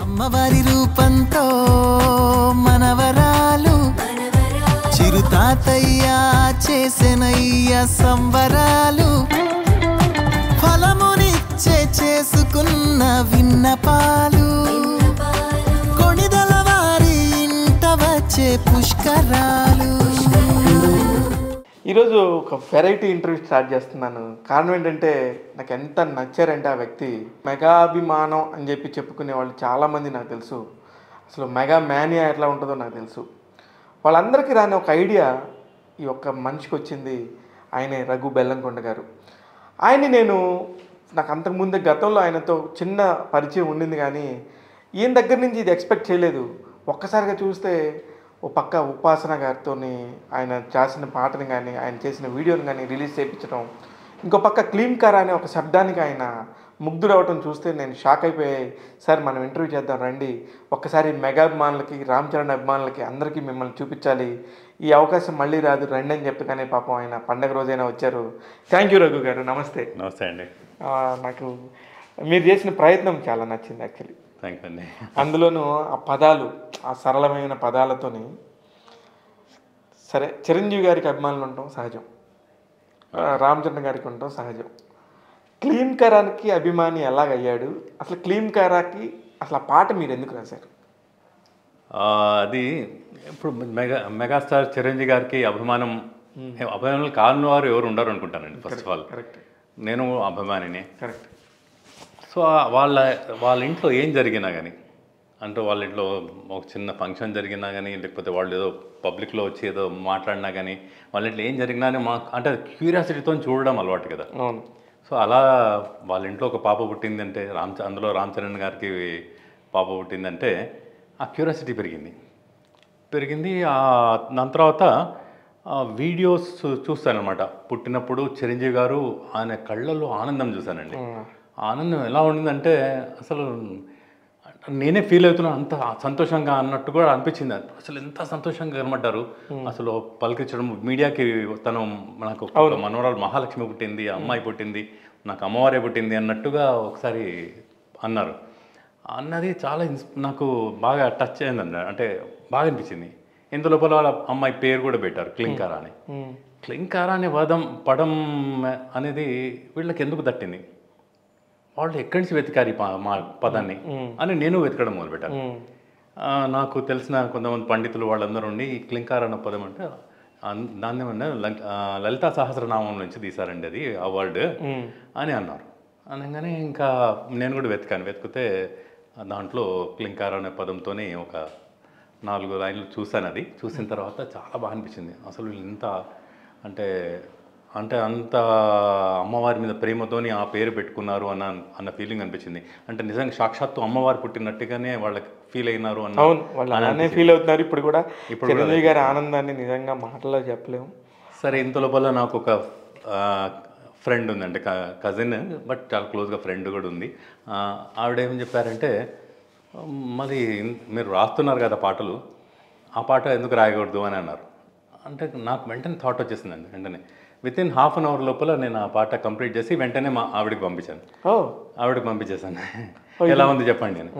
అమ్మవారి రూపంతో మనవరాలు చిరుతాతయ్య చేసెనయ్య సంబరాలు ఫలమునిచ్చే చేసుకున్న విన్నపాలు కొణిదల వారి ఇంట వచ్చే పుష్కరాలు. ఈరోజు ఒక వెరైటీ ఇంటర్వ్యూ స్టార్ట్ చేస్తున్నాను. కారణం ఏంటంటే నాకు ఎంత నచ్చారంటే ఆ వ్యక్తి మెగాభిమానం అని చెప్పి చెప్పుకునే వాళ్ళు చాలామంది నాకు తెలుసు. అసలు మెగా మ్యానియా ఎట్లా ఉంటుందో నాకు తెలుసు. వాళ్ళందరికీ రాని ఒక ఐడియా ఈ ఒక్క మనిషికి వచ్చింది. ఆయనే రఘు బెల్లంకొండ గారు. ఆయన్ని నాకు అంతకుముందే గతంలో ఆయనతో చిన్న పరిచయం ఉండింది, కానీ ఈయన దగ్గర నుంచి ఇది ఎక్స్పెక్ట్ చేయలేదు. ఒక్కసారిగా చూస్తే ఓ పక్క ఉపాసన గారితో ఆయన చేసిన పాటని కానీ ఆయన చేసిన వీడియోని కానీ రిలీజ్ చేయించడం, ఇంకో పక్క క్లీమ్కార్ అనే ఒక శబ్దానికి ఆయన ముగ్ధుడవటం చూస్తే నేను షాక్ అయిపోయాయి. సార్ మనం ఇంటర్వ్యూ చేద్దాం రండి, ఒక్కసారి మెగా అభిమానులకి రామ్ చరణ్ అభిమానులకి అందరికీ మిమ్మల్ని చూపించాలి, ఈ అవకాశం మళ్ళీ రాదు రండి అని చెప్పి కానీ పాపం ఆయన పండగ రోజైనా వచ్చారు. థ్యాంక్ యూ రఘు గారు. నమస్తే. నమస్తే అండి. నాకు మీరు చేసిన ప్రయత్నం చాలా నచ్చింది యాక్చువల్లీ. థ్యాంక్స్ అండి. అందులోనూ ఆ పదాలు, ఆ సరళమైన పదాలతోని, సరే చిరంజీవి గారికి అభిమానులు ఉండటం సహజం, రామ్ చరణ్ గారికి ఉండటం సహజం. క్లీమ్కారాకి అభిమాని ఎలాగయ్యాడు, అసలు క్లీమ్కారాకి అసలు ఆ పాట మీరు ఎందుకు రాశారు? అది ఇప్పుడు మెగాస్టార్ చిరంజీవి గారికి అభిమానులు కాని వారు ఎవరు ఉండరు అనుకుంటానండి. ఫస్ట్ ఆఫ్ ఆల్ కరెక్ట్, నేను అభిమానిని. కరెక్ట్. సో వాళ్ళ ఇంట్లో ఏం జరిగినా కానీ, అంటే వాళ్ళ ఇంట్లో ఒక చిన్న ఫంక్షన్ జరిగినా కానీ, లేకపోతే వాళ్ళు ఏదో పబ్లిక్లో వచ్చి ఏదో మాట్లాడినా కానీ, వాళ్ళ ఇంట్లో ఏం జరిగినా అంటే క్యూరియాసిటీతో చూడడం అలవాటు కదా. అవును. సో అలా వాళ్ళ ఇంట్లో ఒక పాప పుట్టిందంటే, అందులో రామ్ చరణ్ గారికి పాప పుట్టిందంటే ఆ క్యూరియాసిటీ పెరిగింది. దాని తర్వాత వీడియోస్ చూస్తానమాట. పుట్టినప్పుడు చిరంజీవి గారు ఆయన కళ్ళల్లో ఆనందం చూశానండి. ఆనందం ఎలా ఉండిందంటే అసలు నేనే ఫీల్ అవుతున్నాను, అంత సంతోషంగా అన్నట్టు కూడా అనిపించింది. అసలు ఎంత సంతోషంగా కనబడ్డారు. అసలు పలికించడం మీడియాకి, నాకు మనవరాలు మహాలక్ష్మి పుట్టింది, అమ్మాయి పుట్టింది, నాకు అమ్మవారే పుట్టింది అన్నట్టుగా ఒకసారి అన్నారు. అన్నది చాలా నాకు బాగా టచ్ అయిందండి. అంటే బాగా అనిపించింది. ఇందులో వాళ్ళ అమ్మాయి పేరు కూడా పెట్టారు క్లింకారా అని. క్లింకారా అనే పదం అనేది వీళ్ళకి ఎందుకు తట్టింది, వాళ్ళు ఎక్కడి నుంచి వెతికారు ఈ పదాన్ని అని నేను వెతకడం మొదలుపెట్టాను. నాకు తెలిసిన కొంతమంది పండితులు వాళ్ళందరూ ఉండి ఈ క్లింకార్ అన్న పదం అంటే దాన్ని ఏమన్నా లలితా సహస్రనామం నుంచి తీశారండి అది అవార్డు అని అన్నారు. అనగానే ఇంకా నేను కూడా వెతికితే దాంట్లో క్లింకార్ అనే పదంతోనే ఒక 4 లైన్లు చూశాను. అది చూసిన తర్వాత చాలా బాగా అనిపించింది. అసలు ఇంత అంటే అంత అమ్మవారి మీద ప్రేమతోని ఆ పేరు పెట్టుకున్నారు అన్న ఫీలింగ్ అనిపించింది. అంటే నిజంగా సాక్షాత్తు అమ్మవారు పుట్టినట్టుగానే వాళ్ళకి ఫీల్ అయినారు వాళ్ళు ఫీల్ అవుతున్నారు. ఇప్పుడు కూడా చిరంజీవి గారి ఆనందాన్ని నిజంగా మాటల్లో చెప్పలేము. సరే, ఇంత లోపల నాకు ఒక ఫ్రెండ్ ఉందండి, కజిన్, బట్ చాలా క్లోజ్గా ఫ్రెండ్ కూడా ఉంది. ఆవిడ ఏమని చెప్పారంటే, మరి మీరు రాస్తున్నారు కదా పాటలు, ఆ పాట ఎందుకు రాయకూడదు అని అన్నారు. అంటే నాకు వెంటనే థాట్ వచ్చేసిందండి. వెంటనే వితిన్ ½ అన్ అవర్ లోపల నేను ఆ పాట కంప్లీట్ చేసి వెంటనే ఆవిడకి పంపించాను. పంపించేసాను. ఎలా ఉంది చెప్పండి అని.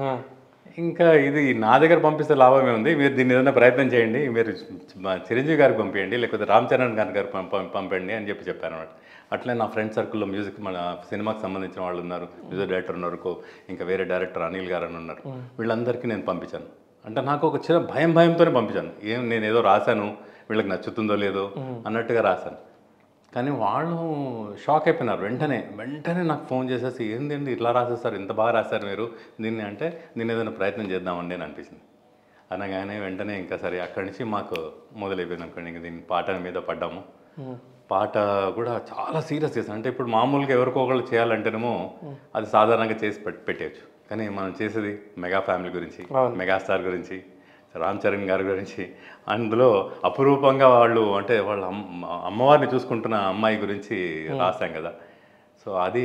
ఇంకా ఇది నా దగ్గర పంపిస్తే లాభమే ఉంది, మీరు దీన్ని ఏదైనా ప్రయత్నం చేయండి, మీరు చిరంజీవి గారికి పంపించండి, లేకపోతే రామ్ చరణ్ గారికి పంపండి అని చెప్పాను అన్నమాట. అట్లే నా ఫ్రెండ్ సర్కిల్లో మ్యూజిక్, మన సినిమాకి సంబంధించిన వాళ్ళు ఉన్నారు, మ్యూజిక్ డైరెక్టర్ ఉన్నారు, ఇంకా వేరే డైరెక్టర్ అనిల్ గారు అని ఉన్నారు. వీళ్ళందరికీ నేను పంపించాను. అంటే నాకు ఒక చిన్న భయంతోనే పంపించాను. నేను ఏదో రాశాను, వీళ్ళకి నచ్చుతుందో లేదో అన్నట్టుగా రాశాను. కానీ వాళ్ళు షాక్ అయిపోయినారు. వెంటనే నాకు ఫోన్ చేసేసి, ఏంటండి ఇట్లా రాసేస్తారు, ఇంత బాగా రాశారు మీరు దీన్ని, అంటే దీన్ని ఏదైనా ప్రయత్నం చేద్దామండి అని అనిపించింది. అనగానే వెంటనే ఇంకా సరే అక్కడి నుంచి మాకు మొదలైపోయింది అనుకోండి. ఇంకా దీన్ని పాట మీద పడ్డాము. పాట కూడా చాలా సీరియస్ చేస్తాను. అంటే ఇప్పుడు మామూలుగా ఎవరికో ఒకళ్ళు చేయాలంటేనేమో అది సాధారణంగా చేసి పెట్టేయచ్చు. కానీ మనం చేసేది మెగా ఫ్యామిలీ గురించి, మెగాస్టార్ గురించి, రామ్ చరణ్ గారి గురించి, అందులో అపురూపంగా వాళ్ళు అంటే వాళ్ళ అమ్మవారిని చూసుకుంటున్న అమ్మాయి గురించి రాశాం కదా. సో అది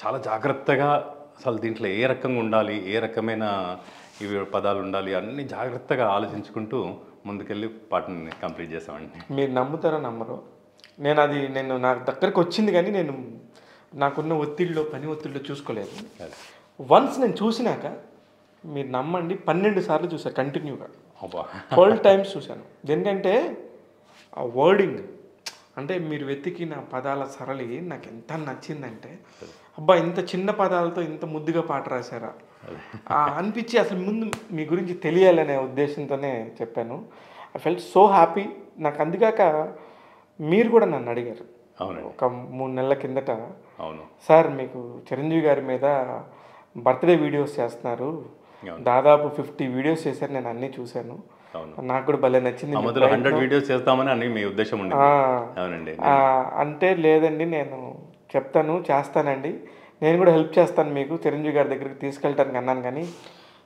చాలా జాగ్రత్తగా, అసలు దీంట్లో ఏ రకంగా ఉండాలి, ఏ రకమైన ఇవి పదాలు ఉండాలి, అన్నీ జాగ్రత్తగా ఆలోచించుకుంటూ ముందుకెళ్ళి పాటని కంప్లీట్ చేసామండి. మీరు నమ్ముతారో నమ్మరో, నేను నాకు దగ్గరకు వచ్చింది, కానీ నాకున్న పని ఒత్తిడిలో చూసుకోలేదు. వన్స్ నేను చూసినాక మీరు నమ్మండి 12 సార్లు చూసాను కంటిన్యూగా, అబ్బా 12 టైమ్స్ చూశాను. ఎందుకంటే ఆ వర్డింగ్ అంటే మీరు వెతికిన పదాల సరళి నాకు ఎంత నచ్చిందంటే, అబ్బా ఇంత చిన్న పదాలతో ఇంత ముద్దుగా పాట రాశారా అనిపించి అసలు ముందు మీ గురించి తెలియాలనే ఉద్దేశంతోనే చెప్పాను. I felt so happy. నాకు అందుకాక మీరు కూడా నన్ను అడిగారు ఒక 3 నెలల కిందట, అవును సార్ మీకు చిరంజీవి గారి మీద బర్త్డే వీడియోస్ చేస్తున్నారు, దాదాపు 50 వీడియోస్ చేశారు, నేను అన్నీ చూశాను, నాకు కూడా భలే నచ్చింది, 100 వీడియోస్ చేస్తామని అని మీ ఉద్దేశం ఉంది. అవునండి. అంటే లేదండి నేను చెప్తాను చేస్తానండి, నేను కూడా హెల్ప్ చేస్తాను మీకు చిరంజీవి గారి దగ్గరికి తీసుకెళ్ళటానికి అన్నాను. కానీ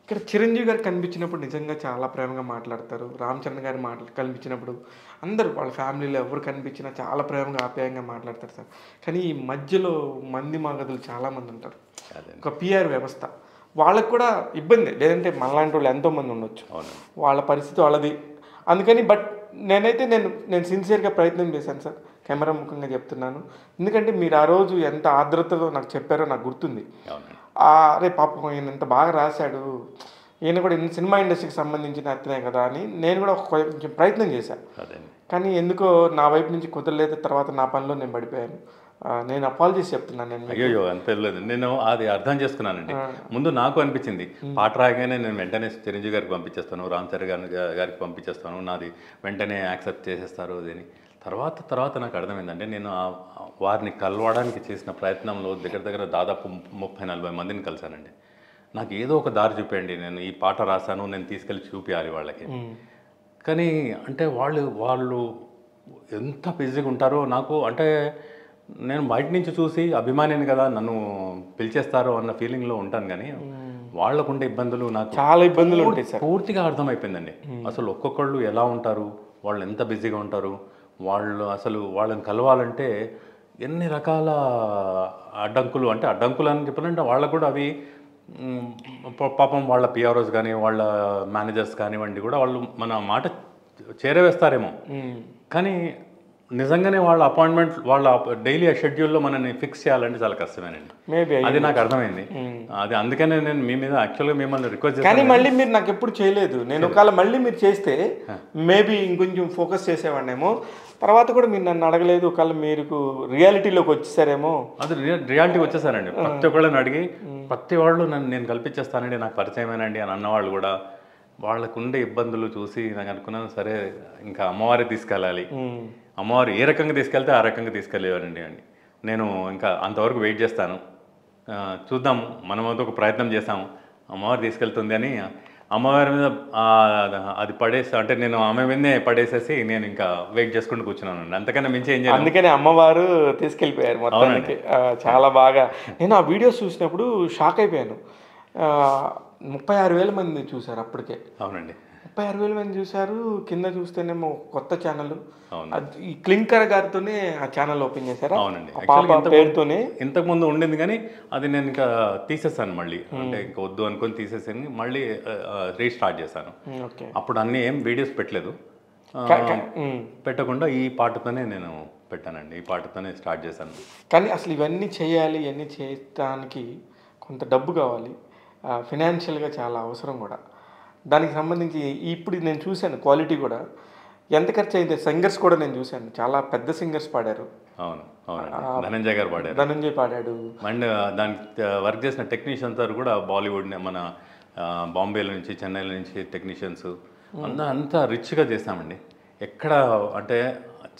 ఇక్కడ చిరంజీవి గారు కనిపించినప్పుడు నిజంగా చాలా ప్రేమగా మాట్లాడతారు. రామ్ చరణ్ గారు కనిపించినప్పుడు అందరూ వాళ్ళ ఫ్యామిలీలో ఎవరు కనిపించినా చాలా ప్రేమగా ఆప్యాయంగా మాట్లాడతారు సార్. కానీ ఈ మధ్యలో మంది మగదులు చాలామంది ఉంటారు, ఒక పిఆర్ వ్యవస్థ, వాళ్ళకు కూడా ఇబ్బంది. లేదంటే మనలాంటి వాళ్ళు ఎంతోమంది ఉండొచ్చు, వాళ్ళ పరిస్థితి వాళ్ళది. అందుకని బట్ నేను సిన్సియర్గా ప్రయత్నం చేశాను సార్, కెమెరా ముఖంగా చెప్తున్నాను. ఎందుకంటే మీరు ఆ రోజు ఎంత ఆర్ద్రతతో నాకు చెప్పారో నాకు గుర్తుంది. అరే పాపం ఈయన ఎంత బాగా రాశాడు, ఈయన కూడా సినిమా ఇండస్ట్రీకి సంబంధించిన అతనే కదా అని నేను కూడా కొంచెం ప్రయత్నం చేశాను. కానీ ఎందుకో నా వైపు నుంచి కుదరలేదు. తర్వాత నా పనిలో నేను పడిపోయాను. నేను అపాలజీస్ చెప్తున్నాను. నేను అయ్యో అంత లేదు, నేను అది అర్థం చేసుకున్నానండి. ముందు నాకు అనిపించింది పాట రాగానే నేను వెంటనే చిరంజీవి గారికి పంపించేస్తాను, రామ్ చరణ్ గారికి పంపించేస్తాను, నాది వెంటనే యాక్సెప్ట్ చేసేస్తారు అని. తర్వాత నాకు అర్థమైందంటే, నేను వారిని కలవడానికి చేసిన ప్రయత్నంలో దగ్గర దాదాపు 30-40 మందిని కలిశానండి. నాకు ఏదో ఒక దారి చూపేయండి, నేను ఈ పాట రాశాను, నేను తీసుకెళ్ళి చూపించాలి వాళ్ళకి. కానీ అంటే వాళ్ళు ఎంత బిజీగా ఉంటారో నాకు, అంటే నేను బయట నుంచి చూసి అభిమానిని కదా నన్ను పిలిచేస్తారు అన్న ఫీలింగ్లో ఉంటాను. కానీ వాళ్ళకుండే ఇబ్బందులు నాకు చాలా ఇబ్బందులు ఉంటాయి సార్, పూర్తిగా అర్థమైపోయిందండి. అసలు ఒక్కొక్కళ్ళు ఎలా ఉంటారు, వాళ్ళు ఎంత బిజీగా ఉంటారు, వాళ్ళని కలవాలంటే ఎన్ని రకాల అడ్డంకులు, అంటే అడ్డంకులు అని చెప్పాలంటే వాళ్ళకు కూడా అవి పాపం వాళ్ళ పిఆర్ఓస్ కానీ వాళ్ళ మేనేజర్స్ కానివ్వండి కూడా వాళ్ళు మన మాట చేరవేస్తారేమో, కానీ నిజంగానే వాళ్ళ అపాయింట్మెంట్ వాళ్ళ డైలీ షెడ్యూల్లో మనల్ని ఫిక్స్ చేయాలంటే చాలా కష్టమేనండి. అది నాకు అర్థమైంది. అది అందుకనే నేను మీ మీద యాక్చువల్గా మిమ్మల్ని రిక్వెస్ట్ చేస్తాను. కానీ మళ్ళీ మీరు నాకు ఎప్పుడు చేయలేదు. నేను ఒకవేళ మళ్ళీ మీరు చేస్తే మేబీ ఇంకొంచెం ఫోకస్ చేసేవాడినేమో. తర్వాత కూడా మీరు నన్ను అడగలేదు, ఒకవేళ మీరు రియాలిటీలోకి వచ్చేసారేమో. అది రియాలిటీ వచ్చేసారండి. ప్రతి ఒక్కళ్ళని అడిగి ప్రతి వాళ్ళు నేను కల్పించేస్తానండి, నాకు పరిచయమేనండి అని అన్నవాళ్ళు కూడా వాళ్ళకు ఉండే ఇబ్బందులు చూసి నాకు అనుకున్నాను, సరే ఇంకా అమ్మవారి తీసుకెళ్ళాలి, అమ్మవారు ఏ రకంగా తీసుకెళ్తే ఆ రకంగా తీసుకెళ్ళేవారండి అండి. నేను ఇంకా అంతవరకు వెయిట్ చేస్తాను, చూద్దాం, మనమైతే ఒక ప్రయత్నం చేసాము, అమ్మవారు తీసుకెళ్తుంది అని అమ్మవారి మీద అది పడేసి, అంటే నేను ఆమె మీదనే పడేసేసి నేను ఇంకా వెయిట్ చేసుకుంటూ కూర్చున్నాను. అంతకన్నా మించి ఏం చేయాలి. అందుకని అమ్మవారు తీసుకెళ్ళిపోయారు మొత్తానికి. చాలా బాగా నేను ఆ వీడియోస్ చూసినప్పుడు షాక్ అయిపోయాను. 36,000 మంది చూశారు అప్పటికే. అవునండి, 36,000 మంది చూశారు. కింద చూస్తేనేమో కొత్త ఛానల్, ఈ క్లింకర్ గారితోనే ఆ ఛానల్ ఓపెన్ చేశారు. అవునండి, పేరుతోనే ఇంతకుముందు ఉండింది కానీ అది నేను ఇంకా తీసేసాను మళ్ళీ, అంటే ఇంకా వద్దు అనుకొని తీసేసాను, మళ్ళీ రీస్టార్ట్ చేశాను. అప్పుడు అన్ని ఏం వీడియోస్ పెట్టలేదు, పెట్టకుండా ఈ పాటతోనే నేను పెట్టానండి, ఈ పాటతోనే స్టార్ట్ చేశాను. కానీ అసలు ఇవన్నీ చేయాలి, ఇవన్నీ చేయడానికి కొంత డబ్బు కావాలి, ఫినాన్షియల్గా చాలా అవసరం కూడా. దానికి సంబంధించి ఇప్పుడు నేను చూశాను క్వాలిటీ కూడా ఎంత ఖర్చు అయింది. సింగర్స్ కూడా నేను చూశాను, చాలా పెద్ద సింగర్స్ పాడారు. అవును అవును, ధనంజయ్ గారు పాడారు, ధనంజయ్ పాడాడు. అండ్ దానికి వర్క్ చేసిన టెక్నీషియన్స్ కూడా బాలీవుడ్, మన బాంబేలో నుంచి చెన్నైలో నుంచి టెక్నీషియన్స్ అంతా రిచ్గా చేసామండి. ఎక్కడ అంటే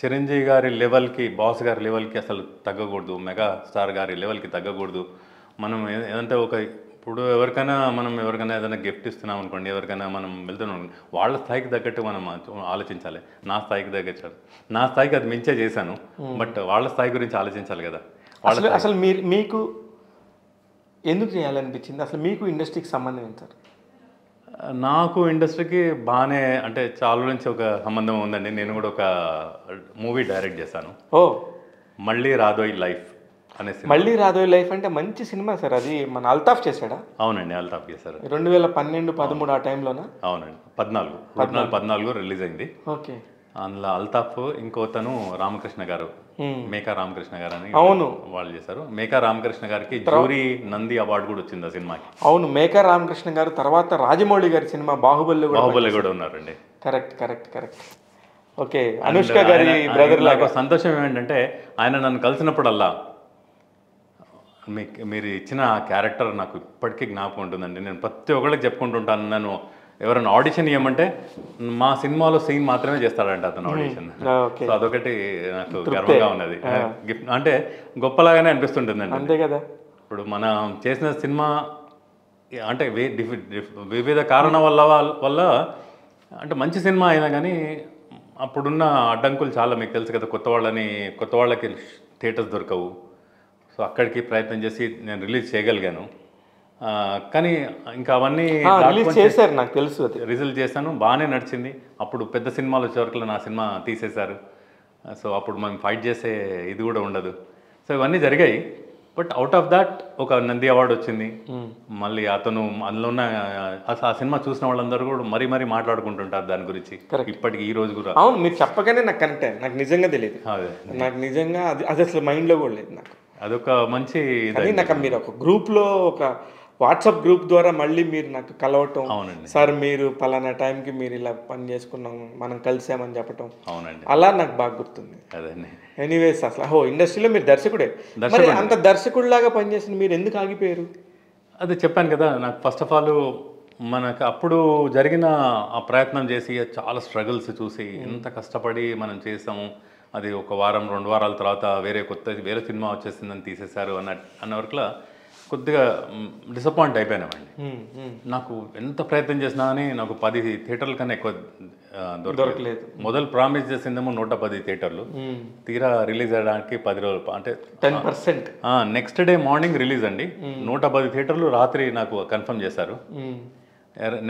చిరంజీవి గారి లెవెల్కి, బాస్ గారి లెవెల్కి అసలు తగ్గకూడదు, మెగా స్టార్ గారి లెవెల్కి తగ్గకూడదు. మనం ఏదంటే ఇప్పుడు ఎవరికైనా ఏదైనా గిఫ్ట్ ఇస్తున్నాం అనుకోండి, ఎవరికైనా మనం వెళ్తున్నాం, వాళ్ళ స్థాయికి తగ్గట్టు మనం ఆలోచించాలి. నా స్థాయికి తగ్గట్టు, నా స్థాయికి అది మించే చేశాను, బట్ వాళ్ళ స్థాయి గురించి ఆలోచించాలి కదా. అసలు మీకు ఎందుకు చేయాలనిపించింది? అసలు మీకు ఇండస్ట్రీకి సంబంధం ఏంటి సార్? నాకు ఇండస్ట్రీకి బాగానే, అంటే చాలా నుంచి ఒక సంబంధం ఉందండి. నేను కూడా ఒక మూవీ డైరెక్ట్ చేశాను, మళ్ళీ రాదోయ్ లైఫ్ అనేసి. మళ్ళీ రాదోయ్ లైఫ్ అంటే మంచి సినిమా సార్. అది మన అల్తాఫ్ చేశాడా? అవునండి, అల్తాఫ్ చేశారు. 2012-13 ఆ టైంలోనా? అవునండి, 14 రిలీజ్ అయింది. ఓకే. అందులో అల్తాఫ్, ఇంకోతను రామకృష్ణ గారు, మేకా రామకృష్ణ గారు అని అవును వాళ్ళు చేశారు. మేకా రామకృష్ణ గారికి జ్యూరీ నంది అవార్డు కూడా వచ్చింది ఆ సినిమాకి. అవును, మేకా రామకృష్ణ గారు తర్వాత రాజమౌళి గారి సినిమా బాహుబలి కూడా ఉన్నారండి. Correct correct correct. Okay, Anushka గారి బ్రదర్ లాగా. సంతోషం ఏమిటంటే ఆయన నన్ను కలిసినప్పుడల్లా మీరు ఇచ్చిన క్యారెక్టర్ నాకు ఇప్పటికీ జ్ఞాపకం ఉంటుందండి. నేను ప్రతి ఒక్కళ్ళకి చెప్పుకుంటుంటాను, నన్ను ఎవరైనా ఆడిషన్ ఇవ్వమంటే మా సినిమాలో సీన్ మాత్రమే చేస్తాడంట అతను ఆడిషన్. సో అదొకటి నాకు గర్వంగా ఉన్నది. గిఫ్ట్ అంటే గొప్పలాగానే అనిపిస్తుంటుందండి. అంతే కదా. ఇప్పుడు మనం చేసిన సినిమా అంటే వివిధ కారణాల వల్ల అంటే మంచి సినిమా అయినా కానీ అప్పుడున్న అడ్డంకులు చాలా మీకు తెలుసు కదా. కొత్త వాళ్ళకి థియేటర్స్ దొరకవు. సో అక్కడికి ప్రయత్నం చేసి నేను రిలీజ్ చేయగలిగాను. కానీ ఇంకా అవన్నీ చేశారు, నాకు తెలుసు. రిజల్ట్ చేశాను, బాగానే నడిచింది. అప్పుడు పెద్ద సినిమాలు వచ్చే వరకు నా సినిమా తీసేశారు. సో అప్పుడు మనం ఫైట్ చేసే ఇది కూడా ఉండదు. సో ఇవన్నీ జరిగాయి. బట్ అవుట్ ఆఫ్ దాట్ ఒక నంది అవార్డు వచ్చింది. మళ్ళీ అతను అందులో ఉన్న ఆ సినిమా చూసిన వాళ్ళందరూ కూడా మరీ మాట్లాడుకుంటుంటారు దాని గురించి ఇప్పటికి ఈ రోజు కూడా. అవును, మీరు చెప్పగానే నాకు కనెక్ట్ అయ్యాను. నాకు నిజంగా తెలియదు, నాకు నిజంగా అది అసలు మైండ్లో కూడా లేదు. నాకు అదొక మంచి నాకు మీరు ఒక గ్రూప్లో ఒక వాట్సాప్ గ్రూప్ ద్వారా మళ్ళీ మీరు నాకు కలవటం, సార్ మీరు పలానా టైంకి మీరు ఇలా పని చేసుకున్నాం, మనం కలిసామని చెప్పటం, అవునండి, అలా నాకు బాగా గుర్తుంది. ఎనీవేస్ అసలు ఇండస్ట్రీలో మీరు దర్శకుడే, మరి అంత దర్శకుడిలాగా పనిచేసిన మీరు ఎందుకు ఆగిపోయారు? అదే చెప్పాను కదా, నాకు ఫస్ట్ ఆఫ్ ఆల్ మనకు అప్పుడు జరిగిన ఆ ప్రయత్నం చేసి చాలా స్ట్రగుల్స్ చూసి ఎంత కష్టపడి మనం చేసాము, అది ఒక వారం 2 వారాల తర్వాత వేరే సినిమా వచ్చేసిందని తీసేశారు అన్న వరకులా కొద్దిగా డిసప్పాయింట్ అయిపోయినామండి. నాకు ఎంత ప్రయత్నం చేసినా కానీ నాకు 10 థియేటర్ల కన్నా ఎక్కువ దొరకలేదు. మొదలు ప్రామిస్ చేసిందేమో 110 థియేటర్లు, తీరా రిలీజ్ అయ్యడానికి 10 రోజులు, అంటే 10%. నెక్స్ట్ డే మార్నింగ్ రిలీజ్ అండి. 110 థియేటర్లు రాత్రి నాకు కన్ఫర్మ్ చేశారు.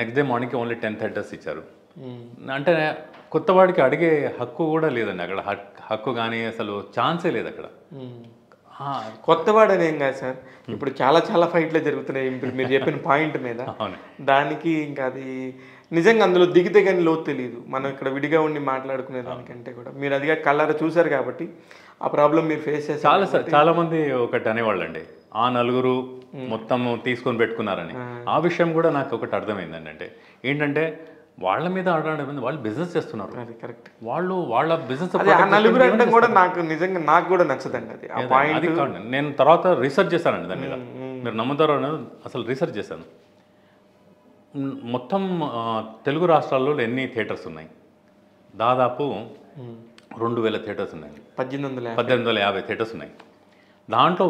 నెక్స్ట్ డే మార్నింగ్కి ఓన్లీ 10 థియేటర్స్ ఇచ్చారు. అంటే కొత్తవాడికి అడిగే హక్కు కూడా లేదండి అక్కడ. హక్కు కానీ అసలు ఛాన్సే లేదు అక్కడ. కొత్తవాడు అనేం కాదు సార్, ఇప్పుడు చాలా ఫైట్లు జరుగుతున్నాయి మీరు చెప్పిన పాయింట్ మీద. దానికి ఇంకా అది నిజంగా అందులో దిగితే కానీ లోతు తెలియదు. మనం ఇక్కడ విడిగా ఉండి మాట్లాడుకునే దానికంటే కూడా మీరు అదిగా కళ్ళారా చూసారు కాబట్టి ఆ ప్రాబ్లం మీరు ఫేస్ చేస్తారు. చాలా మంది ఒకటి అనేవాళ్ళండి, ఆ నలుగురు మొత్తం తీసుకొని పెట్టుకున్నారని. ఆ విషయం కూడా నాకు ఒకటి అర్థమైందండి. అంటే ఏంటంటే వాళ్ళ మీద ఆడడం, వాళ్ళు బిజినెస్ చేస్తున్నారు. అది కరెక్ట్, వాళ్ళ బిజినెస్ నలుగురు అంటే కూడా నాకు కూడా నచ్చదండి అది. అది కాదు, నేను తర్వాత రీసెర్చ్ చేశానండి దాని మీద. మీరు నమ్ముతారో అనేది అసలు రీసెర్చ్ చేశాను. మొత్తం తెలుగు రాష్ట్రాల్లో ఎన్ని థియేటర్స్ ఉన్నాయి? దాదాపు 2000 థియేటర్స్ ఉన్నాయి. 1850 థియేటర్స్ ఉన్నాయి. దాంట్లో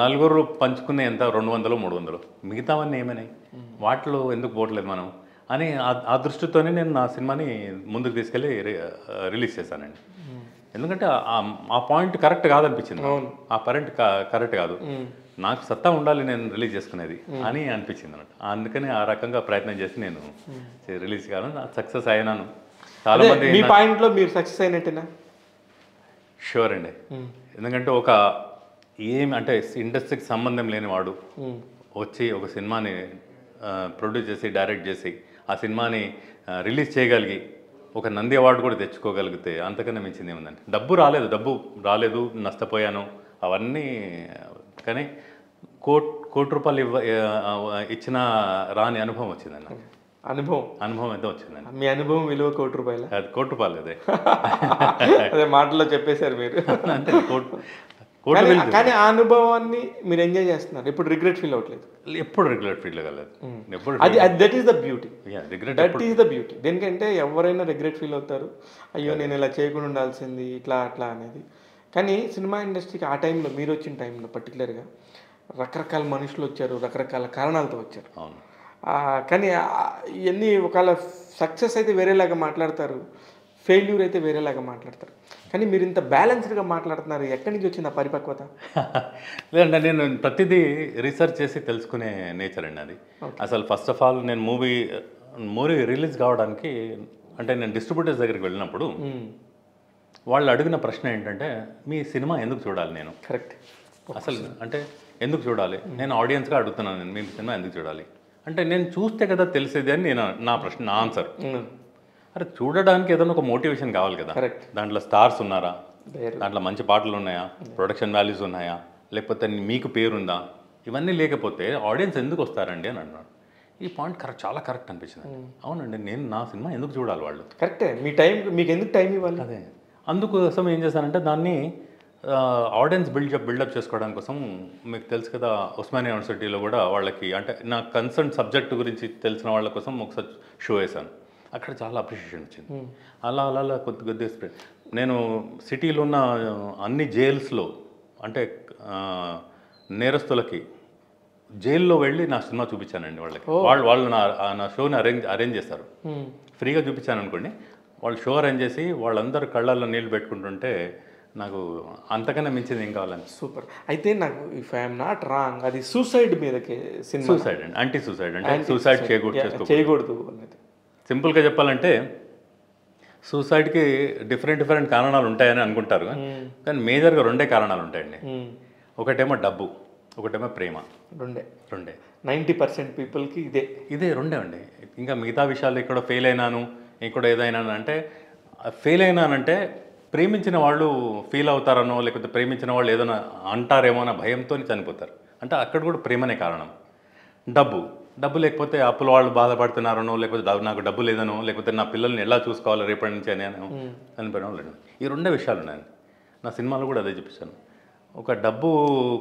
నలుగురు పంచుకునే ఎంత 200, 300. మిగతావన్నీ ఏమైనాయి? వాటిలో ఎందుకు పోవట్లేదు మనం అని ఆ దృష్టితోనే నేను నా సినిమాని ముందుకు తీసుకెళ్ళి రిలీజ్ చేశానండి. ఎందుకంటే ఆ పాయింట్ కరెక్ట్ కాదనిపించింది. ఆ పాయింట్ కరెక్ట్ కాదు, నాకు సత్తా ఉండాలి నేను రిలీజ్ చేసుకునేది అని అనిపించింది అన్నమాట. అందుకని ఆ రకంగా ప్రయత్నం చేసి నేను రిలీజ్ కాను, సక్సెస్ అయినాను. చాలా మంది మీ పాయింట్లో మీరు సక్సెస్ అయినట్టేనా? షూర్ అండి. ఎందుకంటే అంటే ఇండస్ట్రీకి సంబంధం లేనివాడు వచ్చి ఒక సినిమాని ప్రొడ్యూస్ చేసి డైరెక్ట్ చేసి ఆ సినిమాని రిలీజ్ చేయగలిగి ఒక నంది అవార్డు కూడా తెచ్చుకోగలిగితే అంతకన్నా మించింది ఏముందండి. డబ్బు రాలేదు, నష్టపోయాను అవన్నీ. కానీ కోటి రూపాయలు ఇచ్చిన రాని అనుభవం వచ్చిందండి. అనుభవం ఎంత వచ్చిందండి? మీ అనుభవం విలువ ₹1,00,00,000? అది ₹1,00,00,000 అదే మాటల్లో చెప్పేశారు మీరు. కానీ ఆ అనుభవాన్ని మీరు ఎంజాయ్ చేస్తున్నారు, ఎప్పుడు రిగ్రెట్ ఫీల్ అవ్వట్లేదు? ఎప్పుడు రిగ్రెట్ ఫీల్ అవ్వలేదు. That is the beauty. దేనికంటే ఎవరైనా రిగ్రెట్ ఫీల్ అవుతారు, అయ్యో నేను ఇలా చేయకుండా ఉండాల్సింది, ఇట్లా అట్లా అనేది. కానీ సినిమా ఇండస్ట్రీకి ఆ టైంలో, మీరు వచ్చిన టైంలో పర్టికులర్గా రకరకాల మనుషులు వచ్చారు, రకరకాల కారణాలతో వచ్చారు. కానీ ఇవన్నీ ఒకవేళ సక్సెస్ అయితే వేరేలాగా మాట్లాడతారు, ఫెయిల్యూర్ అయితే వేరేలాగా మాట్లాడతారు. కానీ మీరు ఇంత బ్యాలెన్స్డ్గా మాట్లాడుతున్నారు, ఎక్కడి నుంచి వచ్చింది ఆ పరిపక్వత? లేదంటే నేను ప్రతిదీ రీసెర్చ్ చేసి తెలుసుకునే నేచర్ అండి అది. అసలు ఫస్ట్ ఆఫ్ ఆల్ నేను మూవీ రిలీజ్ కావడానికి అంటే నేను డిస్ట్రిబ్యూటర్స్ దగ్గరికి వెళ్ళినప్పుడు వాళ్ళు అడిగిన ప్రశ్న ఏంటంటే, మీ సినిమా ఎందుకు చూడాలి నేను? కరెక్ట్. అసలు అంటే ఎందుకు చూడాలి? నేను ఆడియన్స్గా అడుగుతున్నాను, నేను మీ సినిమా ఎందుకు చూడాలి అంటే, నేను చూస్తే కదా తెలిసేది అని నా ప్రశ్న, నా ఆన్సర్. అరే చూడడానికి ఏదైనా ఒక మోటివేషన్ కావాలి కదా. కరెక్ట్. దాంట్లో స్టార్స్ ఉన్నారా, లేరు. దాంట్లో మంచి పాటలు ఉన్నాయా, ప్రొడక్షన్ వాల్యూస్ ఉన్నాయా, లేకపోతే మీకు పేరుందా, ఇవన్నీ లేకపోతే ఆడియన్స్ ఎందుకు వస్తారండి అని అన్నాడు. ఈ పాయింట్ చాలా కరెక్ట్ అనిపించింది. అవునండి, నేను నా సినిమా ఎందుకు చూడాలి వాళ్ళు? కరెక్టే, మీ టైం మీకు ఎందుకు టైం ఇవ్వాలి? అదే అందుకోసం ఏం చేశానంటే దాన్ని ఆడియన్స్ బిల్డప్ చేసుకోవడానికి కోసం, మీకు తెలుసు కదా ఉస్మానియా యూనివర్సిటీలో కూడా వాళ్ళకి అంటే నా కన్సర్న్ సబ్జెక్ట్ గురించి తెలిసిన వాళ్ళ కోసం ఒకసారి షో వేశాను. అక్కడ చాలా అప్రిషియేషన్ వచ్చింది. అలా అలా అలా కొద్ది కొద్దిగా స్ప్రెడ్. నేను సిటీలో ఉన్న అన్ని జైల్స్లో అంటే నేరస్తులకి జైల్లో వెళ్ళి నా సినిమా చూపించానండి వాళ్ళకి. వాళ్ళు నా షోని అరేంజ్ చేస్తారు. ఫ్రీగా చూపించాను అనుకోండి. వాళ్ళు షో అరేంజ్ చేసి వాళ్ళందరూ కళ్ళల్లో నీళ్ళు పెట్టుకుంటుంటే నాకు అంతకన్నా మించింది ఏం కావాలని. సూపర్. అయితే నాకు ఇఫ్ ఐఎమ్ నాట్ రాంగ్ అది సూసైడ్ మీదకి సినిమా. సూసైడ్ అండి, యాంటీ సూసైడ్ అంటే సూసైడ్ చేయకూడదు అనేది. సింపుల్గా చెప్పాలంటే సూసైడ్కి డిఫరెంట్ కారణాలు ఉంటాయని అనుకుంటారు, కానీ మేజర్గా 2 కారణాలు ఉంటాయండి. ఒకటేమో డబ్బు, ఒకటేమో ప్రేమ. రెండే 90% పీపుల్కి ఇదే 2 అండి. ఇంకా మిగతా విషయాలు ఇక్కడ ఫెయిల్ అయినాను, ఇక్కడ ఏదైనా అంటే ఫెయిల్ అయినానంటే ప్రేమించిన వాళ్ళు ఫీల్ అవుతారనో, లేకపోతే ప్రేమించిన వాళ్ళు ఏదైనా అంటారేమో అన్న భయంతో చనిపోతారు. అంటే అక్కడ కూడా ప్రేమనే కారణం. డబ్బు లేకపోతే అప్పుల వాళ్ళు బాధపడుతున్నారనో, లేకపోతే నాకు డబ్బు లేదనో, లేకపోతే నా పిల్లల్ని ఎలా చూసుకోవాలో రేపటి నుంచి అని చనిపోయిన వాళ్ళు. ఈ 2 విషయాలు ఉన్నాయండి. నా సినిమాలో కూడా అదే చూపిస్తాను. ఒక డబ్బు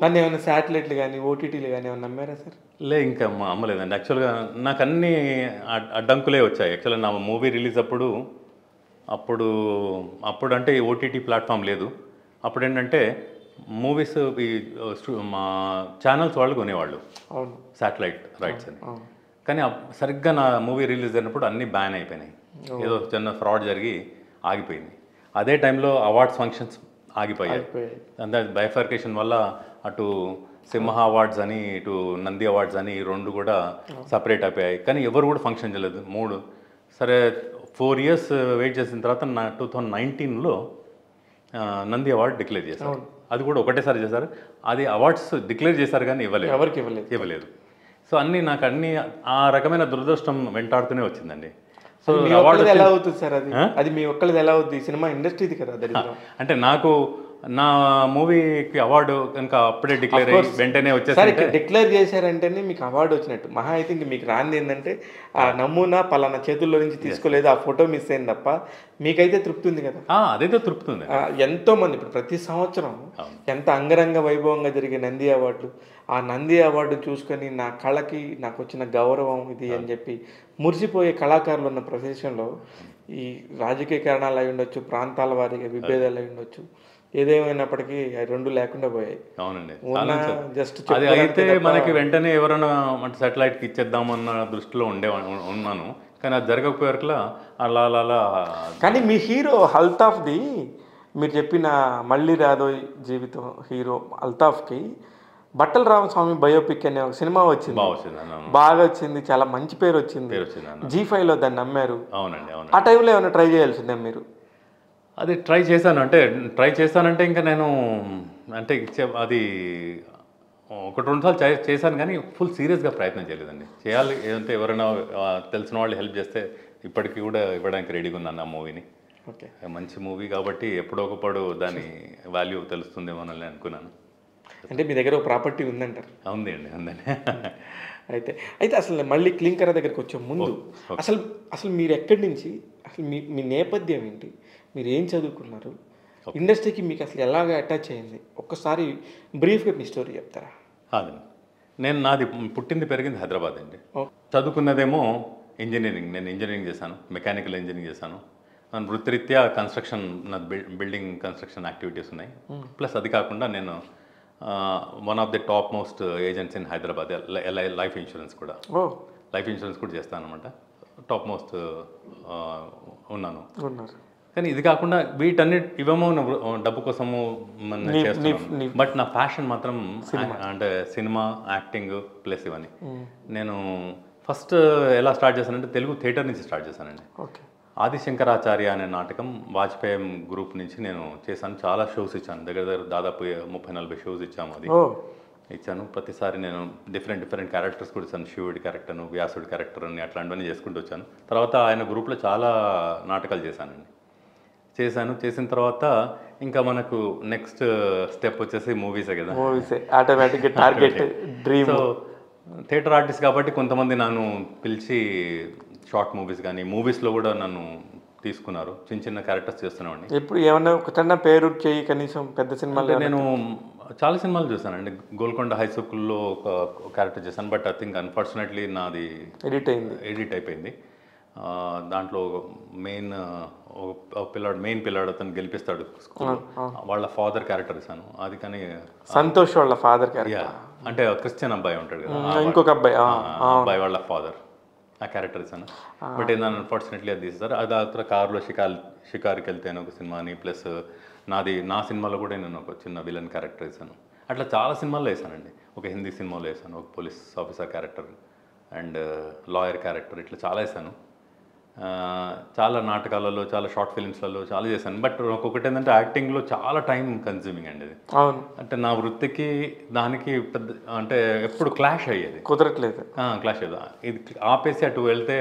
దాన్ని ఏమైనా శాటిలైట్లు కానీ ఓటీటీలు కానీ ఏమైనా నమ్మారా సార్? ఇంకా అమ్మలేదండి. యాక్చువల్గా నాకు అన్నీ అడ్డంకులే వచ్చాయి. యాక్చువల్గా నా మూవీ రిలీజ్ అప్పుడు అంటే ఓటీటీ ప్లాట్ఫామ్ లేదు. అప్పుడు ఏంటంటే మూవీస్ మా ఛానల్స్ వాళ్ళు కొనేవాళ్ళు శాటిలైట్ రైట్స్ అని. కానీ సరిగ్గా నా మూవీ రిలీజ్ అయినప్పుడు అన్నీ బ్యాన్ అయిపోయినాయి. ఏదో చిన్న ఫ్రాడ్ జరిగి ఆగిపోయింది. అదే టైంలో అవార్డ్స్ ఫంక్షన్స్ ఆగిపోయాయి. అంటే బైఫర్కేషన్ వల్ల అటు సింహ అవార్డ్స్ అని ఇటు నంది అవార్డ్స్ అని 2 కూడా సపరేట్ అయిపోయాయి. కానీ ఎవరు కూడా ఫంక్షన్ చేయలేదు. 3 సరే 4 years వెయిట్ చేసిన తర్వాత 2019లో నంది అవార్డు డిక్లేర్ చేశారు. అది కూడా ఒకటేసారి చేశారు. అది అవార్డ్స్ డిక్లేర్ చేశారు కానీ ఇవ్వలేదు. సో నాకు ఆ రకమైన దురదృష్టం వెంటాడుతూనే వచ్చిందండి. సో ఎలా అవుతుంది సార్ అది మీ ఒక్కళ్ళది ఎలా అవుతుంది? సినిమా ఇండస్ట్రీది కదా. అంటే నాకు నా మూవీకి అవార్డు కనుక అప్పుడే డిక్లేర్ అయ్యి వెంటనే వచ్చేసరి డిక్లేర్ చేశారంటేనే మీకు అవార్డు వచ్చినట్టు. మహా అయితే ఇంక మీకు రాంది ఏంటంటే ఆ నమూనా పలానా చేతుల్లో నుంచి తీసుకోలేదు, ఆ ఫోటో మిస్ అయింది తప్ప మీకైతే తృప్తి ఉంది కదా. అదైతే తృప్తి ఉంది. ఎంతో మంది ఇప్పుడు ప్రతి సంవత్సరం ఎంత అంగరంగ వైభవంగా జరిగే నంది అవార్డులు, ఆ నంది అవార్డు చూసుకొని నా కళకి నాకు వచ్చిన గౌరవం ఇది అని చెప్పి మురిసిపోయే కళాకారులు ఉన్న ప్రదేశంలో ఈ రాజకీయ కారణాలు అయి ఉండొచ్చు, ప్రాంతాల వారిగా విభేదాలు అయి ఉండొచ్చు, ఏదేమైనప్పటికీ 2 లేకుండా పోయాయి. అవునండి. జస్ట్ అది అయితే మనకి వెంటనే ఎవరైనా అంటే సాటిలైట్కి ఇచ్చేద్దామన్న దృష్టిలో ఉన్నాను. కానీ అది జరగకపోయేలా అలా అలా. కానీ మీ హీరో అల్తాఫ్ది మీరు చెప్పిన మళ్ళీ రాదో జీవితం హీరో అల్తాఫ్కి బట్టల రామస్వామి బయోపిక్ అనే ఒక సినిమా వచ్చింది. బాగా వచ్చింది, చాలా మంచి పేరు వచ్చింది. G5లో దాన్ని నమ్మారు. అవునండి. ఆ టైంలో ఏమైనా ట్రై చేయాల్సిందే మీరు? అది ట్రై చేశానంటే ఇంకా నేను అంటే అది 1-2 సార్లు చేశాను కానీ ఫుల్ సీరియస్గా ప్రయత్నం చేయలేదండి. చేయాలి ఏదంటే ఎవరైనా తెలిసిన వాళ్ళు హెల్ప్ చేస్తే ఇప్పటికీ కూడా ఇవ్వడానికి రెడీగా ఉన్నాను ఆ మూవీని. ఓకే, మంచి మూవీ కాబట్టి ఎప్పుడో ఒకప్పుడు దాని వాల్యూ తెలుస్తుందేమోనని అనుకున్నాను. అంటే మీ దగ్గర ఒక ప్రాపర్టీ ఉందంటారు? ఉందండి. అయితే అసలు మళ్ళీ క్లింకర్ దగ్గరికి వచ్చే ముందు అసలు మీరు ఎక్కడి నుంచి, అసలు మీ నేపథ్యం ఏంటి, మీరు ఏం చదువుకున్నారు, ఇండస్ట్రీకి మీకు అసలు ఎలాగ అటాచ్ అయ్యింది, ఒక్కసారి బ్రీఫ్గా మీ స్టోరీ చెప్తారా? నాది పుట్టింది పెరిగింది హైదరాబాద్ అండి. చదువుకున్నదేమో ఇంజనీరింగ్. నేను ఇంజనీరింగ్ చేశాను, మెకానికల్ ఇంజనీరింగ్ చేశాను. వృత్తిరీత్యా కన్స్ట్రక్షన్, నా బిల్డింగ్ కన్స్ట్రక్షన్ యాక్టివిటీస్ ఉన్నాయి. ప్లస్ అది కాకుండా నేను one of the top most agents in Hyderabad. Life insurance కూడా చేస్తాను అనమాట. టాప్ మోస్ట్ ఉన్నాను. కానీ ఇది కాకుండా ఇవేమో డబ్బు కోసము చేస్తున్నాను. బట్ నా ప్యాషన్ మాత్రం అంటే సినిమా, యాక్టింగ్ ప్లస్ ఇవన్నీ. నేను ఫస్ట్ ఎలా స్టార్ట్ చేశానంటే తెలుగు థియేటర్ నుంచి స్టార్ట్ చేశానండి. ఆదిశంకరాచార్య అనే నాటకం వాజ్పేయి గ్రూప్ నుంచి నేను చేశాను. చాలా షోస్ ఇచ్చాను, దగ్గర దాదాపు 30-40 షోస్ ఇచ్చాము. అది ఇచ్చాను. ప్రతిసారి నేను డిఫరెంట్ క్యారెక్టర్స్ కూడా ఇచ్చాను. శివుడి క్యారెక్టర్ను, వ్యాసుడి క్యారెక్టర్ అని అట్లాంటివన్నీ చేసుకుంటూ వచ్చాను. తర్వాత ఆయన గ్రూప్లో చాలా నాటకాలు చేశానండి. చేసిన తర్వాత ఇంకా మనకు నెక్స్ట్ స్టెప్ వచ్చేసి మూవీసే కదా. మూవీసే ఆటోమేటిక్గా target dream. So theatre artist కాబట్టి కొంతమంది నన్ను పిలిచి షార్ట్ మూవీస్ కానీ మూవీస్లో కూడా నన్ను తీసుకున్నారు. చిన్న క్యారెక్టర్స్ చేస్తున్నామండి. ఇప్పుడు ఏమన్నా ఒక చిన్న పేరు చేయి కనీసం పెద్ద సినిమాలు. నేను చాలా సినిమాలు చూసానండి. గోల్కొండ హై స్కూల్లో ఒక క్యారెక్టర్ చేశాను. బట్ ఐ థింక్ అన్ఫార్చునేట్లీ నాది ఎడిట్ అయిపోయింది. దాంట్లో మెయిన్ పిల్లాడు అతను గెలిపిస్తాడు స్కూల్లో, వాళ్ళ ఫాదర్ క్యారెక్టర్ ఇస్తాను. అది కానీ సంతోష్ వాళ్ళ ఫాదర్ క్యారెక్టర్, అంటే క్రిస్టియన్ అబ్బాయి ఉంటాడు కదా, ఇంకొక అబ్బాయి వాళ్ళ ఫాదర్, ఆ క్యారెక్టర్ ఇస్తాను. బట్ ఏంటంటే అన్ఫార్చునేట్లీ అది తీస్తారు. అది ఆ కార్లో షికార్కి వెళ్తేనే ఒక సినిమాని, ప్లస్ నా సినిమాలో కూడా నేను ఒక చిన్న విలన్ క్యారెక్టర్ వేసాను. అట్లా చాలా సినిమాల్లో వేసానండి. ఒక హిందీ సినిమాలో వేసాను, ఒక police officer character and lawyer character, ఇట్లా చాలా వేసాను. చాలా నాటకాలలో, చాలా షార్ట్ ఫిలిమ్స్లలో చాలా చేశాను. బట్ ఒక్కొక్కటి ఏంటంటే యాక్టింగ్లో చాలా టైం కన్జ్యూమింగ్ అండి అది. అవును, అంటే నా వృత్తికి దానికి పెద్ద అంటే ఎప్పుడు క్లాష్ అయ్యేది, కుదరట్లేదు, క్లాష్ అయ్యేది. ఇది ఆపేసి అటు వెళ్తే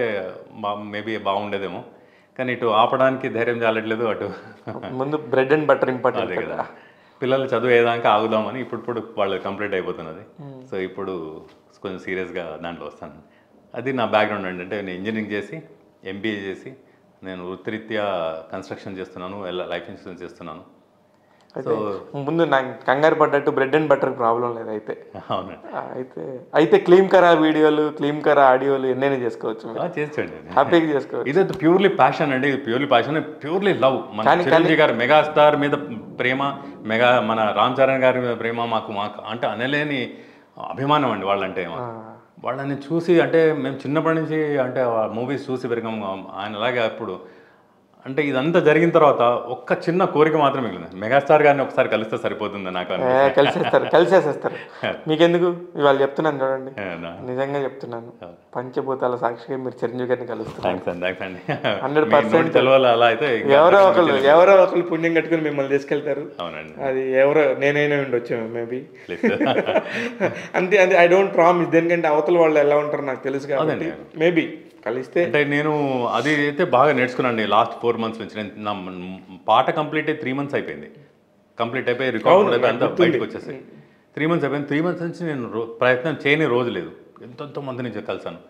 మేబీ బాగుండేదేమో, కానీ ఇటు ఆపడానికి ధైర్యం చాలట్లేదు. అటు ముందు బ్రెడ్ అండ్ బటర్ ఇంపార్టెంట్. అదే కదా, పిల్లలు చదువు ఏదాకా ఆగుదామని ఇప్పుడు వాళ్ళు కంప్లీట్ అయిపోతున్నది. సో ఇప్పుడు కొంచెం సీరియస్గా దాంట్లో వస్తాను. అది నా బ్యాక్గ్రౌండ్ అండి. అంటే నేను ఇంజనీరింగ్ చేసి MBA చేసి నేను వృత్తిరీత్యా కన్స్ట్రక్షన్ చేస్తున్నాను, లైఫ్ ఇన్సూరెన్స్ చేస్తున్నాను. సో ముందు నాకు కంగారు పడ్డట్టు బ్రెడ్ అండ్ బటర్ ప్రాబ్లం లేదు అయితే. అవునండి. అయితే క్లీమ్ కరా వీడియోలు, క్లీమ్ కరా ఆడియోలు ఎన్నైనా చేసుకోవచ్చు, చేసుకోండి, హ్యాపీగా చేసుకోవచ్చు. ఇదే ప్యూర్లీ ప్యాషన్ అండి, ప్యూర్లీ ప్యాషన్, ప్యూర్లీ లవ్. మన చిరంజీవి గారు మెగాస్టార్ మీద ప్రేమ, మన రామ్ చరణ్ గారి మీద ప్రేమ, మాకు అంటే అనలేని అభిమానం అండి వాళ్ళంటే. వాళ్ళని చూసి అంటే మేము చిన్నప్పటి నుంచి అంటే మూవీస్ చూసి పెరిగాం. ఆయన అలాగే అప్పుడు అంటే ఇదంతా జరిగిన తర్వాత ఒక్క చిన్న కోరిక మాత్రం మిగిలింది, మెగాస్టార్ గారిని ఒకసారి కలిస్తే సరిపోతుంది నాకు. కలిసేసేస్తారు మీకెందుకు, ఇవాళ చెప్తున్నాను చూడండి, నిజంగా చెప్తున్నాను, పంచభూతాల సాక్షిగా మీరు చిరంజీవి గారిని కలుస్తారు. 100% అలా అయితే ఎవరో ఒకళ్ళు పుణ్యం కట్టుకుని మిమ్మల్ని తీసుకెళ్తారు. అవునండి, అది ఎవరో నేనైనా ఉండొచ్చు మేబీ. అంతే ఐ డోంట్ ప్రామిస్, దేనికంటే అవతల వాళ్ళు ఎలా ఉంటారో నాకు తెలుసు కాబట్టి మేబీ కలిస్తే. అంటే నేను అది అయితే బాగా నేర్చుకున్నాను లాస్ట్ 4 months నుంచి. నా పాట కంప్లీట్ అయ్యి 3 months అయిపోయింది, కంప్లీట్ అయిపోయి రికార్డ్ అంతా బయటకు వచ్చేసి 3 months అయిపోయింది. 3 months నుంచి నేను ప్రయత్నం చేయని రోజు లేదు. ఎంతో మంది నుంచి కలిసాను.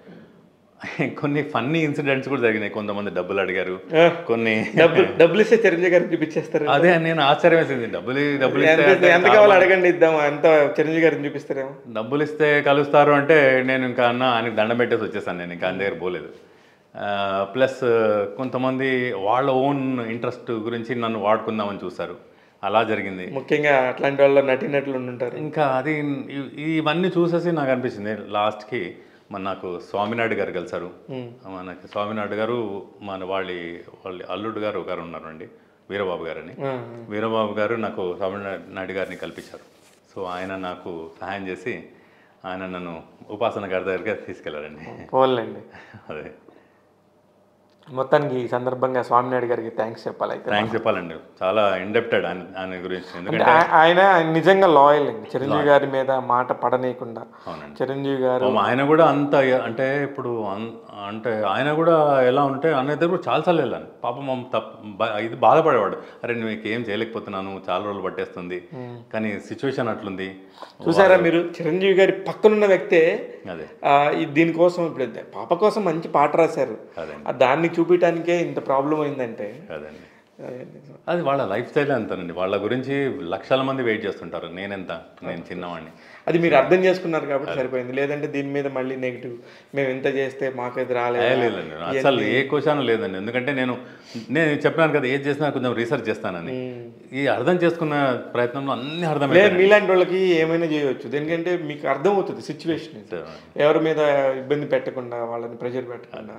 కొన్ని ఫన్నీ ఇన్సిడెంట్స్ కూడా జరిగినాయి. కొంతమంది డబ్బులు అడిగారు, కొన్ని డబ్బులు ఇస్తే చిరంజీవి గారికి చూపించేస్తారు. అదే నేను ఆశ్చర్యం వేసింది, డబ్బులు ఎంత కావాలో అడగండి ఇద్దాం, ఎంత చిరంజీవి గారిని చూపిస్తారేమో. డబ్బులు ఇస్తే కలుస్తారు అంటే నేను ఇంకా ఆయనకి దండం పెట్టేసి వచ్చేసాను. నేను ఇంకా ఆయన దగ్గర పోలేదు. ప్లస్ కొంతమంది వాళ్ళ ఓన్ ఇంట్రెస్ట్ గురించి నన్ను వాడుకుందామని చూస్తారు, అలా జరిగింది. ముఖ్యంగా అట్లాంటి వాళ్ళు నటినట్లు ఉంటారు. ఇంకా అది ఇవన్నీ చూసేసి నాకు అనిపించింది లాస్ట్కి నాకు స్వామినాయుడు గారు కలిసారు. మనకి స్వామినాయుడు గారు వాళ్ళ అల్లుడు గారు ఉన్నారండి, వీరబాబు గారని. వీరబాబు గారు నాకు స్వామినాయుడు గారిని కల్పించారు. సో ఆయన నాకు సహాయం చేసి ఆయన నన్ను ఉపాసన గారి దగ్గరికి తీసుకెళ్లారండి. పోలండి, అదే మొత్తానికి ఈ సందర్భంగా స్వామినాయుడు గారికి థ్యాంక్స్ చెప్పాలి. థ్యాంక్స్ చెప్పాలండి, చాలా ఇండెప్టెడ్ ఆయన గురించి. ఎందుకంటే ఆయన నిజంగా లాయల్ అండి, చిరంజీవి గారి మీద మాట పడనీయకుండా. చిరంజీవి గారు ఆయన కూడా అంత అంటే ఇప్పుడు అంటే ఆయన కూడా ఎలా ఉంటే ఆయన దగ్గర కూడా చాలాసార్లు వెళ్ళాను. పాపం ఇది బాధపడేవాడు, అరే నువ్వు ఏం చేయలేకపోతున్నాను, చాలా రోజులు పట్టేస్తుంది, కానీ సిచ్యువేషన్ అట్లుంది. చూసారా మీరు, చిరంజీవి గారి పక్కనున్న వ్యక్తే అదే దీనికోసం ఇప్పుడు పాప కోసం మంచి పాట రాశారు, దాన్ని చూపించడానికే ఇంత ప్రాబ్లం అయిందంటే అదండి. అది వాళ్ళ లైఫ్ స్టైల్ అంతానండి. వాళ్ళ గురించి లక్షల మంది వెయిట్ చేస్తుంటారు. నేను చిన్నవాడిని. అది మీరు అర్థం చేసుకున్నారు కాబట్టి సరిపోయింది. లేదంటే దీని మీద మళ్ళీ నెగిటివ్, మేము ఎంత చేస్తే మాకైతే లేదండి, అసలు ఏ క్వశ్చన్ లేదండి. ఎందుకంటే నేను చెప్పాను కదా, ఏది చేసినా కొంచెం రీసెర్చ్ చేస్తానని. ఈ అర్థం చేసుకున్న ప్రయత్నంలో అన్ని అర్థం లేదు. మీలాంటి వాళ్ళకి ఏమైనా చేయవచ్చు, ఎందుకంటే మీకు అర్థం అవుతుంది సిచ్యువేషన్, ఎవరి మీద ఇబ్బంది పెట్టకుండా, వాళ్ళని ప్రెషర్ పెట్టకుండా.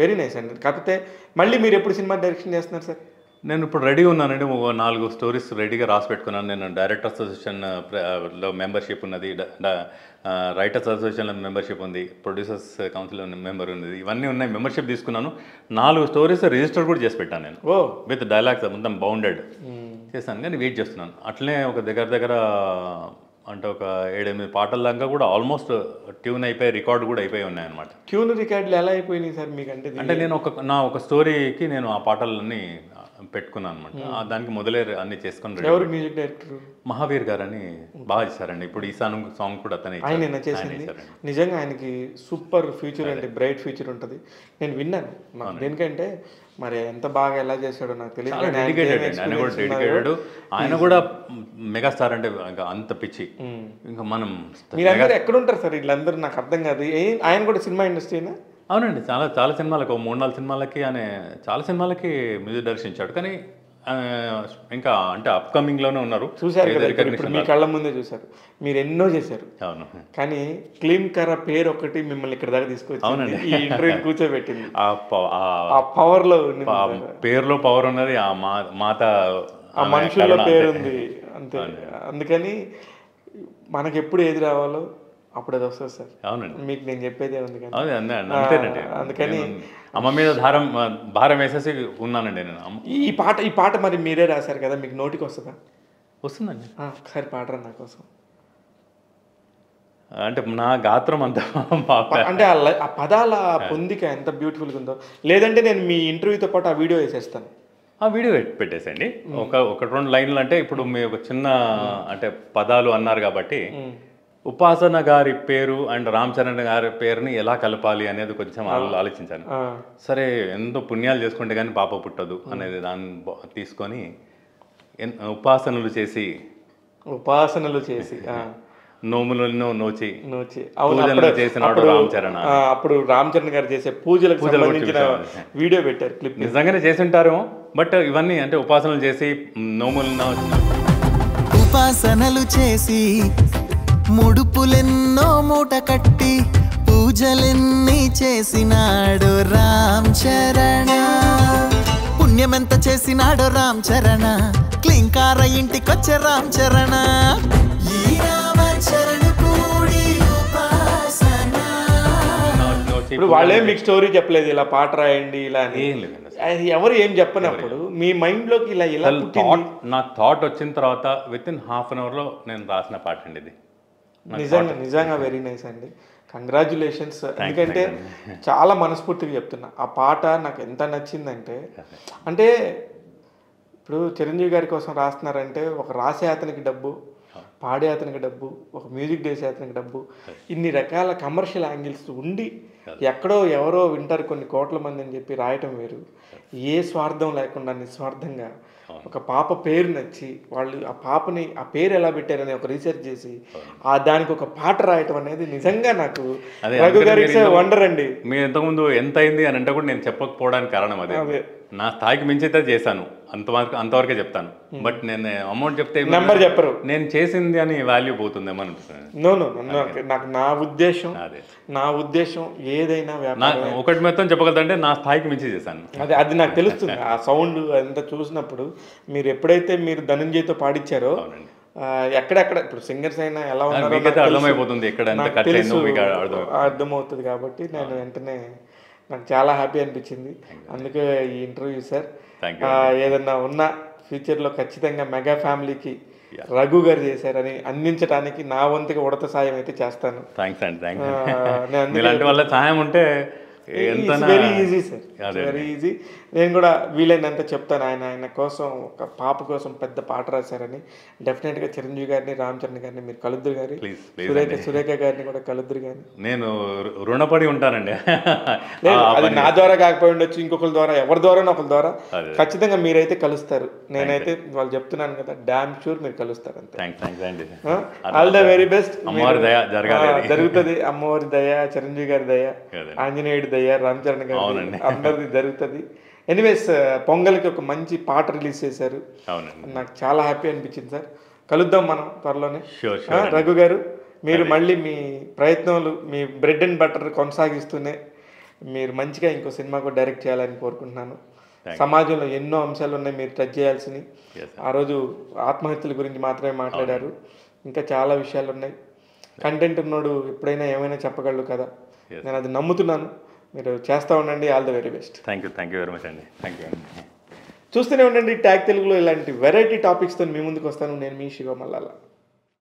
వెరీ నైస్ అండి. కాకపోతే మళ్ళీ మీరు ఎప్పుడు సినిమా డైరెక్షన్ చేస్తున్నారు సార్? నేను ఇప్పుడు రెడీ ఉన్నానండి. 4 స్టోరీస్ రెడీగా రాసి పెట్టుకున్నాను. నేను డైరెక్టర్స్ అసోసియేషన్లో మెంబర్షిప్ ఉన్నది, రైటర్స్ అసోసియేషన్లో మెంబర్షిప్ ఉంది, ప్రొడ్యూసర్స్ కౌన్సిల్లో మెంబర్ ఉంది, ఇవన్నీ ఉన్నాయి. మెంబర్షిప్ తీసుకున్నాను. 4 స్టోరీస్ రిజిస్టర్ కూడా చేసి పెట్టాను నేను, విత్ డైలాగ్స్ మొత్తం బౌండెడ్ చేశాను. కానీ వెయిట్ చేస్తున్నాను. అట్లనే ఒక దగ్గర అంటే ఒక 7-8 పాటల దాకా కూడా ఆల్మోస్ట్ ట్యూన్ అయిపోయి రికార్డ్ కూడా అయిపోయి ఉన్నాయన్నమాట. ట్యూన్ రికార్డులు ఎలా అయిపోయినాయి సార్ మీకు? అంటే నేను ఒక స్టోరీకి నేను ఆ పాటలన్నీ పెట్టుకున్నాను అనమాట. దానికి మొదలే అన్ని చేసుకుని. ఎవరు మ్యూజిక్ డైరెక్టర్? మహావీర్ గారు అని బాగా చేశారండి. ఇప్పుడు ఈ సాంగ్ కూడా అతనే ఆయన చేసింది. నిజంగా ఆయనకి సూపర్ ఫ్యూచర్ అంటే బ్రైట్ ఫ్యూచర్ ఉంటుంది. నేను విన్నాను. దేనికంటే మరి ఎంత బాగా ఎలా చేశాడో నాకు తెలియదు. ఆయన కూడా మెగాస్టార్ అంటే అంత పిచ్చి. ఇంకా మనం మీరందరూ ఎక్కడుంటారు సార్ వీళ్ళందరూ? నాకు అర్థం కాదు. ఆయన కూడా సినిమా ఇండస్ట్రీనా? అవునండి, చాలా సినిమాలకు 3-4 సినిమాలకి ఆయన చాలా సినిమాలకి మ్యూజిక్ దర్శించాడు. కానీ ఇంకా అంటే అప్కమింగ్లోనే ఉన్నారు. చూశారు కదా, ఇప్పుడు మీ కళ్ళ ముందే చూశారు. మీరు ఎన్నో చేశారు. అవును. కానీ క్లీమ్ కరా పేరు ఒకటి మిమ్మల్ని ఇక్కడ దాకా తీసుకొచ్చి అవునండి ఈ ఇంటర్వ్యూ కూర్చోబెట్టింది. ఆ పవర్లో పేరులో పవర్ ఉన్నది, ఆ మాత ఆ మనుషుల్లో పేరు ఉంది అంతే. అందుకని మనకి ఎప్పుడు ఏది రావాలో అప్పుడు అది వస్తుంది సార్. అవునండి, మీకు నేను చెప్పేదే ఉంది. అంతేనండి. అందుకని అమ్మ మీద భారం వేసేసి ఉన్నానండి నేను. ఈ పాట మరి మీరే రాశారు కదా, మీకు నోటికి వస్తుందా? వస్తుందండి. ఒకసారి పాడరా నా కోసం. అంటే నా గాత్రం అంతా అంటే ఆ పదాల పొందిక ఎంత బ్యూటిఫుల్గా ఉందో. లేదంటే నేను మీ ఇంటర్వ్యూతో పాటు ఆ వీడియో వేసేస్తాను. ఆ వీడియో పెట్టేసండి. ఒక 2 లైన్లు. అంటే ఇప్పుడు మీ ఒక చిన్న అంటే పదాలు అన్నారు కాబట్టి ఉపాసన గారి పేరు అండ్ రామ్ చరణ్ గారి పేరుని ఎలా కలపాలి అనేది కొంచెం ఆలోచించాను. సరే, ఎంతో పుణ్యాలు చేసుకుంటే కానీ పాప పుట్టదు అనేది దాన్ని తీసుకొని ఉపాసనలు చేసి నోములను నోచి చేసినాడు రామ్ చరణ్. అప్పుడు రామ్ చరణ్ గారు చేసే పూజలకు సంబంధించిన వీడియో పెట్టారు, క్లిప్. నిజంగానే చేసి ఉంటారు. బట్ ఇవన్నీ అంటే ఉపాసనలు చేసి ఉపాసనలు చేసి ముడుపులెన్నో మూట కట్టి పూజలెన్ని చేసినాడు రామ్ చరణ. పుణ్యమెంత చేసినాడు రామ్ చరణ. క్లింకార ఇంటికొచ్చే రామ్ చరణ. ఈ రామ చరణ కూడి ఉపాసన. ఇప్పుడు వాళ్ళే మీకు స్టోరీ చెప్పలేదు, ఇలా పాట రాయండి ఇలా అని. ఎవరు ఏం చెప్పనప్పుడు మీ మైండ్లోకి ఇలా నాకు థాట్ వచ్చిన తర్వాత విత్ ఇన్ ½ an hourలో నేను రాసిన పాట అండి ఇది. నిజంగా వెరీ నైస్ అండి. కంగ్రాచ్యులేషన్స్. ఎందుకంటే చాలా మనస్ఫూర్తిగా చెప్తున్నా, ఆ పాట నాకు ఎంత నచ్చిందంటే, అంటే ఇప్పుడు చిరంజీవి గారి కోసం రాస్తున్నారంటే ఒక రాసే అతనికి డబ్బు, పాడే అతనికి డబ్బు, ఒక మ్యూజిక్ చేసే అతనికి డబ్బు, ఇన్ని రకాల కమర్షియల్ యాంగిల్స్ ఉండి ఎక్కడో ఎవరో వింటారు కొన్ని కోట్ల మంది అని చెప్పి రాయటం వేరు. ఏ స్వార్థం లేకుండా నిస్వార్థంగా ఒక పాప పేరు నచ్చి వాళ్ళు ఆ పాపని ఆ పేరు ఎలా పెట్టారని ఒక రీసెర్చ్ చేసి దానికి ఒక పాట రాయటం అనేది నిజంగా నాకు రఘు గారికి వండర్ అండి. మీరు ఇంతకుముందు ఎంత అయింది అని అంటే కూడా నేను చెప్పకపోవడానికి కారణం అదే. నా స్థాయికి మించి అయితే చేశాను, అంతవరకే చెప్తాను. బట్ నేను అమౌంట్ చెప్తే నెంబర్ చెప్పరు, నేను చేసింది అని వాల్యూ పోతుందేమో అనిపిస్తుంది. నాకు నా ఉద్దేశం ఏదైనా ఒకటి మొత్తం చెప్పగలుగుతాంటే నా స్థాయికి మించి చేశాను. అది నాకు తెలుస్తుంది. ఆ సౌండ్ అంతా చూసినప్పుడు మీరు ఎప్పుడైతే మీరు ధనంజయ్తో పాడించారో ఎక్కడెక్కడ ఇప్పుడు సింగర్స్ అయినా ఎలా ఉన్నారో అర్థమైపోతుంది, అర్థమవుతుంది. కాబట్టి నేను వెంటనే నాకు చాలా హ్యాపీ అనిపించింది. అందుకే ఈ ఇంటర్వ్యూ సార్. ఏదన్నా ఉన్నా ఫ్యూచర్లో ఖచ్చితంగా మెగా ఫ్యామిలీకి రఘు గారు చేశారని అందించడానికి నా వంతుగా ఉడత సాయం అయితే చేస్తాను. థ్యాంక్స్ అండి. ఇలాంటి వాళ్ళ సాయం ఉంటే very easy sir, very easy. నేను కూడా వీలైనంత చెప్తాను. ఆయన కోసం ఒక పాప కోసం పెద్ద పాట రాశారని. డెఫినెట్గా చిరంజీవి గారిని, రామ్ చరణ్ గారిని మీరు కలుద్దురు గారి, సురేఖ గారిని కూడా కలుద్దురు గాని. నేను రుణపడి ఉంటానండి. అది నా ద్వారా కాకపోయి ఉండొచ్చు, ఇంకొకరి ద్వారా, ఎవరి ద్వారా ఒకరి ద్వారా ఖచ్చితంగా మీరైతే కలుస్తారు. నేనైతే వాళ్ళు చెప్తున్నాను కదా, డామ్ షూర్ మీరు కలుస్తారు. అంతే. All the very best. జరుగుతుంది. అమ్మవారి దయ, చిరంజీవి గారి దయ, ఆంజనేయుడి దయ, రామ్ చరణ్ గారి అందరిది జరుగుతుంది. ఎనీవేస్, పొంగల్కి ఒక మంచి పాట రిలీజ్ చేశారు, నాకు చాలా హ్యాపీ అనిపించింది సార్. కలుద్దాం మనం త్వరలోనే. రఘు గారు, మీరు మళ్ళీ మీ ప్రయత్నాలు, మీ బ్రెడ్ అండ్ బటర్ కొనసాగిస్తూనే మీరు మంచిగా ఇంకో సినిమా కూడా డైరెక్ట్ చేయాలని కోరుకుంటున్నాను. సమాజంలో ఎన్నో అంశాలు ఉన్నాయి మీరు టచ్ చేయాల్సినవి. ఆ రోజు ఆత్మహత్యల గురించి మాత్రమే మాట్లాడారు, ఇంకా చాలా విషయాలు ఉన్నాయి. కంటెంట్ ఉన్నోడు ఎప్పుడైనా ఏమైనా చెప్పగలడు కదా, నేను అది నమ్ముతున్నాను. మీరు చేస్తూ ఉండండి. All the very best. Thank you very much అండి. Thank you. చూస్తూనే ఉండండి ట్యాగ్ తెలుగులో. ఇలాంటి వెరైటీ టాపిక్స్తో మీ ముందుకు వస్తాను. నేను మీ శివ మల్లాల.